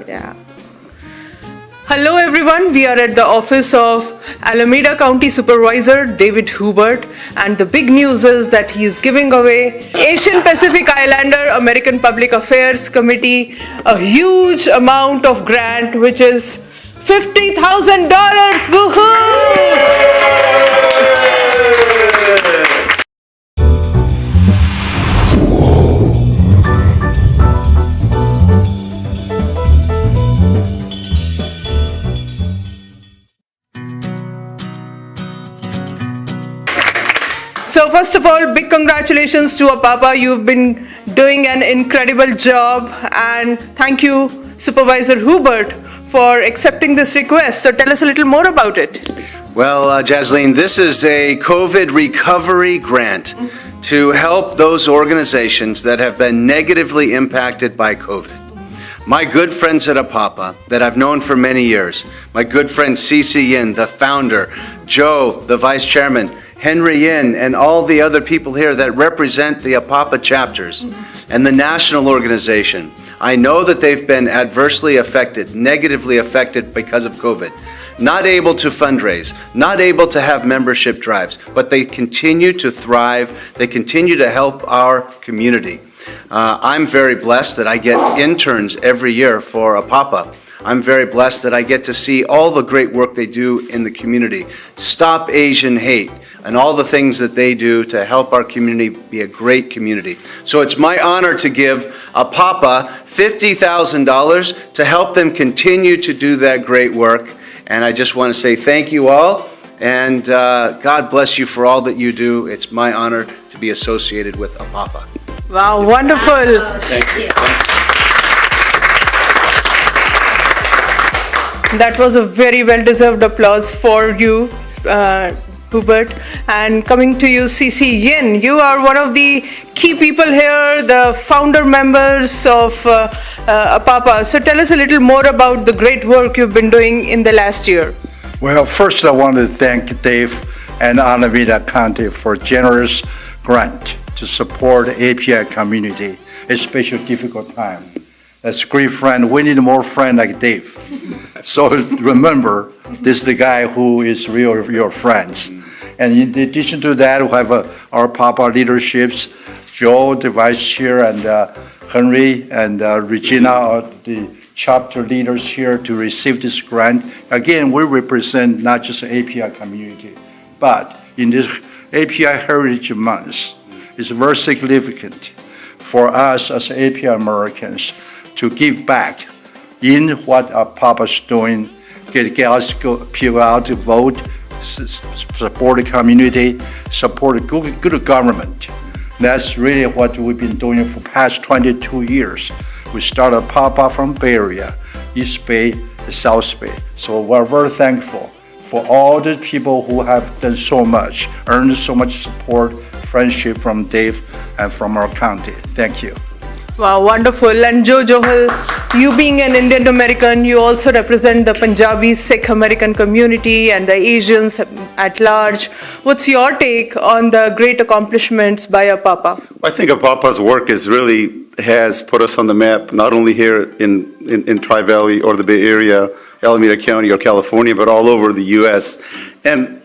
Yeah. Hello everyone, we are at the office of Alameda County Supervisor David Haubert, and the big news is that he is giving away Asian Pacific Islander American Public Affairs Committee a huge amount of grant, which is $50,000. Woohoo! So first of all, big congratulations to APAPA. You've been doing an incredible job, and thank you, Supervisor Haubert, for accepting this request. So tell us a little more about it. Well, Jasleen, this is a COVID recovery grant to help those organizations that have been negatively impacted by COVID. My good friends at APAPA that I've known for many years, my good friend CeCe Yin, the founder, Joe, the vice chairman, Henry Yin, and all the other people here that represent the APAPA chapters and the national organization. I know that they've been adversely affected, negatively affected because of COVID. Not able to fundraise, not able to have membership drives, but they continue to thrive. They continue to help our community. I'm very blessed that I get interns every year for APAPA. I'm very blessed that I get to see all the great work they do in the community. Stop Asian hate and all the things that they do to help our community be a great community. So it's my honor to give APAPA $50,000 to help them continue to do that great work. And I just want to say thank you all, and God bless you for all that you do. It's my honor to be associated with APAPA. Wow, wonderful. Thank you. That was a very well-deserved applause for you, Haubert. And coming to you, CeCe Yin, you are one of the key people here, the founder members of APAPA. So tell us a little more about the great work you've been doing in the last year. Well, first I want to thank Dave and Alameda County for a generous grant to support the API community, especially difficult time. That's a great friend. We need more friends like Dave. So remember, this is the guy who is your friends. And in addition to that, we have our APAPA leaderships, Joe, the vice chair, and Henry and Regina are the chapter leaders here to receive this grant. Again, we represent not just the API community, but in this API Heritage Month, it's very significant for us as API Americans to give back in what APAPA is doing, get us people out to vote, support the community, support good government. That's really what we've been doing for the past 22 years. We started APAPA from Bay Area, East Bay, South Bay. So we're very thankful for all the people who have done so much, earned so much support, friendship from Dave and from our county. Thank you. Wow, wonderful. And Joe Johal, you being an Indian American, you also represent the Punjabi Sikh American community and the Asians at large. What's your take on the great accomplishments by APAPA? I think APAPA's work has put us on the map, not only here in TriValley or the Bay Area, Alameda County or California, but all over the U.S. And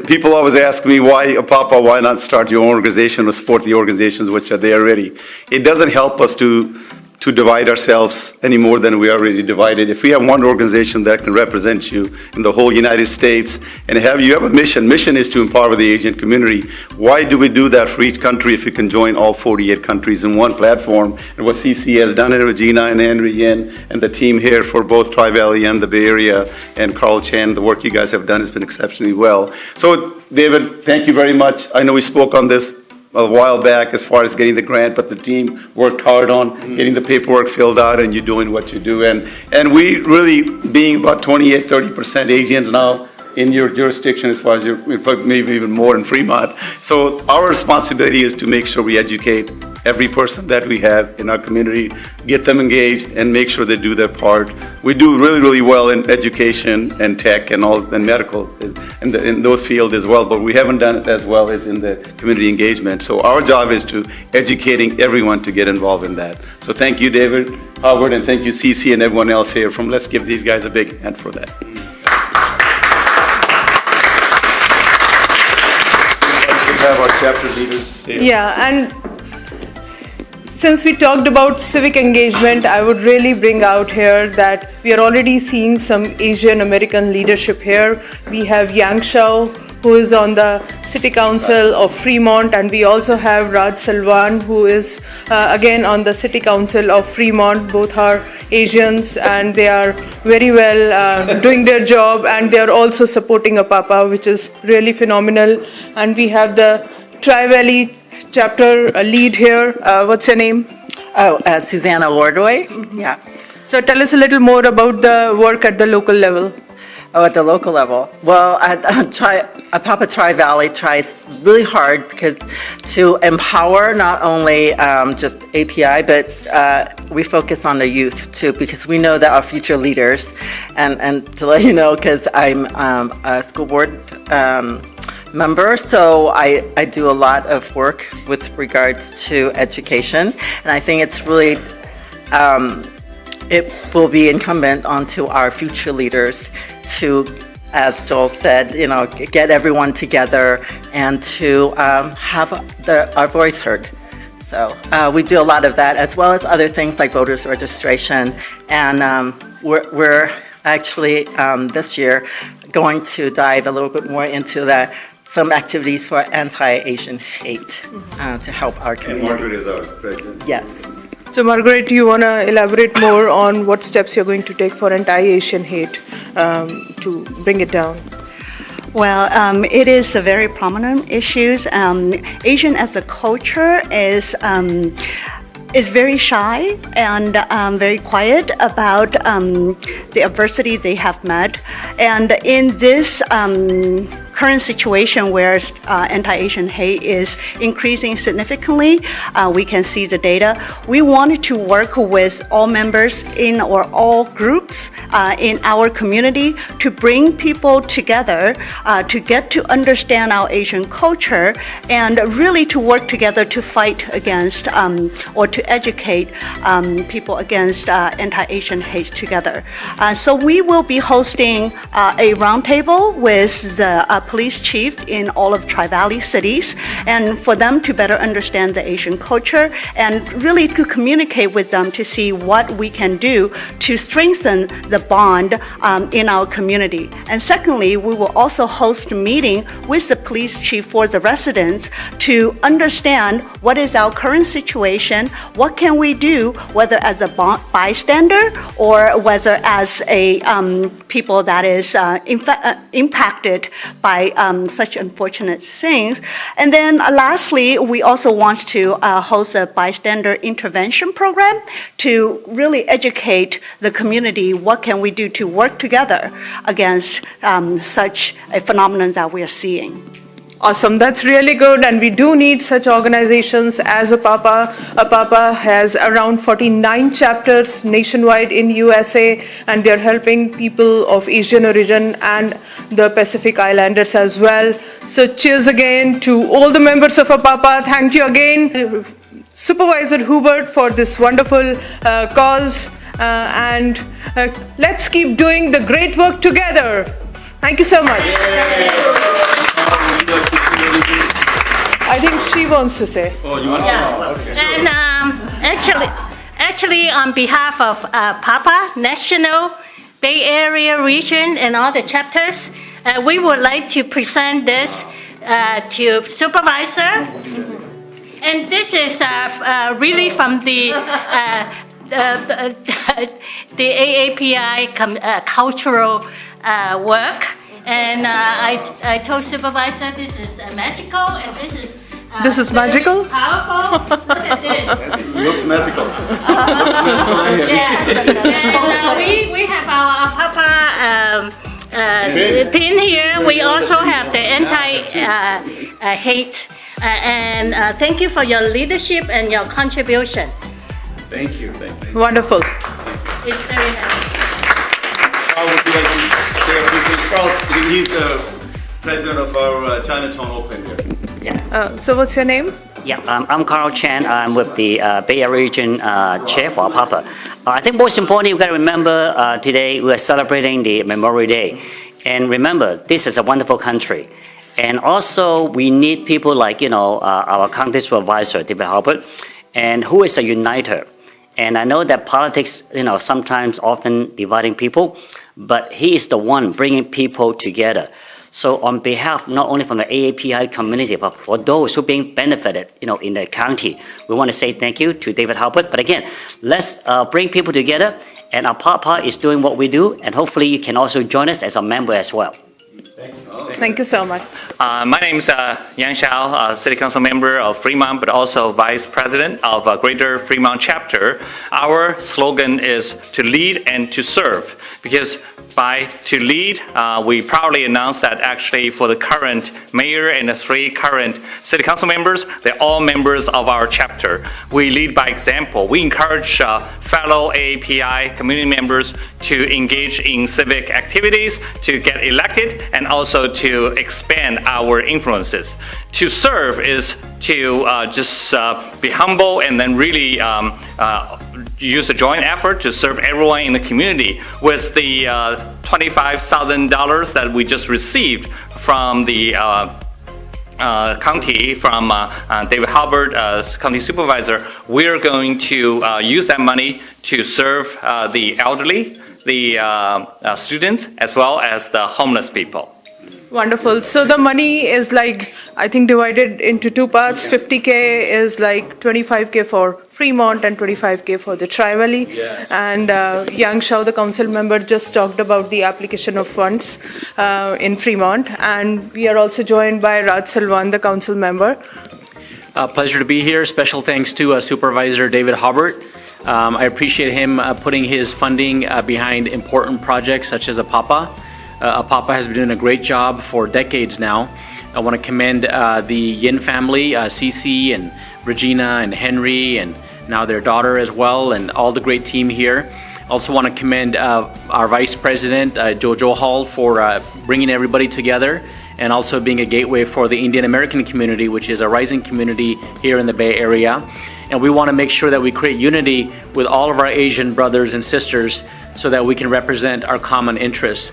people always ask me, why APAPA, why not start your own organization or support the organizations which are there already? It doesn't help us to divide ourselves any more than we are already divided. If we have one organization that can represent you in the whole United States and you have a mission is to empower the Asian community. Why do we do that for each country if we can join all 48 countries in one platform? And what CeCe has done, and Regina and Henry Yin and the team here for both TriValley and the Bay Area, and Carl Chen, the work you guys have done has been exceptionally well. So David, thank you very much. I know we spoke on this a while back as far as getting the grant, but the team worked hard on getting the paperwork filled out, and you're doing what you do. And we really, being about 28-30% Asians now, in your jurisdiction as far as maybe even more in Fremont. So our responsibility is to make sure we educate every person that we have in our community, get them engaged, and make sure they do their part. We do really, really well in education and tech and medical in those fields as well, but we haven't done it as well as in the community engagement. So our job is to educating everyone to get involved in that. So thank you, David, Haubert, and thank you, CC, and everyone else here. Let's give these guys a big hand for that. We have our chapter leaders here. Yeah, and since we talked about civic engagement, I would really bring out here that we are already seeing some Asian American leadership here. We have Yang Shao, who is on the City Council of Fremont, and we also have Raj Salwan, who is again on the City Council of Fremont. Both are Asians, and they are very well doing their job, and they are also supporting APAPA, which is really phenomenal. And we have the TriValley chapter lead here. What's your name? Susanna Lordoy. Yeah. So tell us a little more about the work at the local level. Oh, at the local level. Well, APAPA TriValley tries really hard to empower not only just API, but we focus on the youth too, because we know that our future leaders, and to let you know, because I'm a school board member, so I do a lot of work with regards to education, and I think it's really it will be incumbent onto our future leaders to, as Joel said, get everyone together and to have our voice heard. So we do a lot of that, as well as other things like voters registration, and we're actually this year going to dive a little bit more into some activities for anti-Asian hate to help our community. And Margaret is our president. Yes. So Margaret, you want to elaborate more on what steps you're going to take for anti-Asian hate to bring it down? Well, it is a very prominent issue. Asian as a culture is very shy and very quiet about the adversity they have met. And in this current situation where anti-Asian hate is increasing significantly, we can see the data. We wanted to work with all members in or all groups in our community to bring people together to get to understand our Asian culture and really to work together to fight against or to educate people against anti-Asian hate together. So we will be hosting a roundtable with the police chief in all of TriValley cities, and for them to better understand the Asian culture and really to communicate with them to see what we can do to strengthen the bond in our community. And secondly, we will also host a meeting with the police chief for the residents to understand what is our current situation, what can we do, whether as a bystander or whether as a people that is impacted by such unfortunate things. And then lastly, we also want to host a bystander intervention program to really educate the community what can we do to work together against such a phenomenon that we are seeing. Awesome, that's really good, and we do need such organizations as APAPA. APAPA has around 49 chapters nationwide in USA, and they're helping people of Asian origin and the Pacific Islanders as well. So cheers again to all the members of APAPA. Thank you again, Supervisor Haubert, for this wonderful cause, and let's keep doing the great work together. Thank you so much. I think she wants to say. Oh, you want to say? Yes. And actually, on behalf of PAPA National Bay Area region and all the chapters, we would like to present this to Supervisor. And this is really from the AAPI cultural work. And I told Supervisor this is magical, and this is magical? Powerful. Look at this. Looks magical. Yeah. And we have our APAPA pin here. We also have the anti-hate. And thank you for your leadership and your contribution. Thank you. Wonderful. It's very nice. Carl, would you like to share a few things? Carl, he's the president of our Chinatown Open here. So what's your name? Yeah, I'm Carl Chan. I'm with the Bay Area region chair for APAPA. I think most importantly, we've got to remember today we are celebrating the Memorial Day. And remember, this is a wonderful country. And also, we need people like, our county supervisor, David Haubert, and who is a uniter. And I know that politics, sometimes often dividing people, but he is the one bringing people together. So on behalf, not only from the AAPI community, but for those who are being benefited, in the county, we want to say thank you to David Haubert. But again, let's bring people together, and APAPA is doing what we do, and hopefully you can also join us as a member as well. Thank you so much. My name is Yang Xiao, City Council member of Fremont, but also Vice President of Greater Fremont Chapter. Our slogan is to lead and to serve, because by to lead, we proudly announce that actually for the current mayor and the 3 current city council members, they're all members of our chapter. We lead by example. We encourage fellow AAPI community members to engage in civic activities, to get elected, and also to expand our influences. To serve is to just be humble and then really use a joint effort to serve everyone in the community. With the $25,000 that we just received from the county, from David Haubert, county supervisor, we're going to use that money to serve the elderly, the students, as well as the homeless people. Wonderful. So the money is I think divided into 2 parts. 50K is 25K for Fremont and 25K for the TriValley. Yes. And Yang Xiao, the council member, just talked about the application of funds in Fremont. And we are also joined by Raj Salwan, the council member. Pleasure to be here. Special thanks to Supervisor David Haubert. I appreciate him putting his funding behind important projects such as APAPA. APAPA has been doing a great job for decades now. I want to commend the Yin family, Cece and Regina and Henry, and now their daughter as well, and all the great team here. Also want to commend our Vice President, Jojo Hall, for bringing everybody together and also being a gateway for the Indian American community, which is a rising community here in the Bay Area. And we want to make sure that we create unity with all of our Asian brothers and sisters so that we can represent our common interests.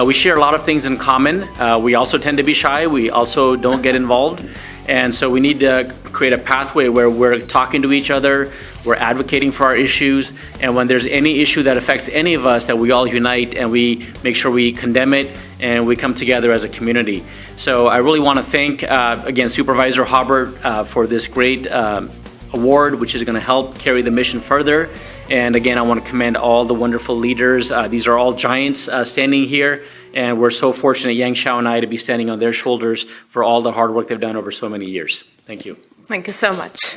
We share a lot of things in common. We also tend to be shy. We also don't get involved. And so we need to create a pathway where we're talking to each other, we're advocating for our issues, and when there's any issue that affects any of us, that we all unite and we make sure we condemn it and we come together as a community. So I really want to thank, again, Supervisor Haubert for this great award, which is going to help carry the mission further. And again, I want to commend all the wonderful leaders. These are all giants standing here, and we're so fortunate, Yang Xiao and I, to be standing on their shoulders for all the hard work they've done over so many years. Thank you. Thank you so much.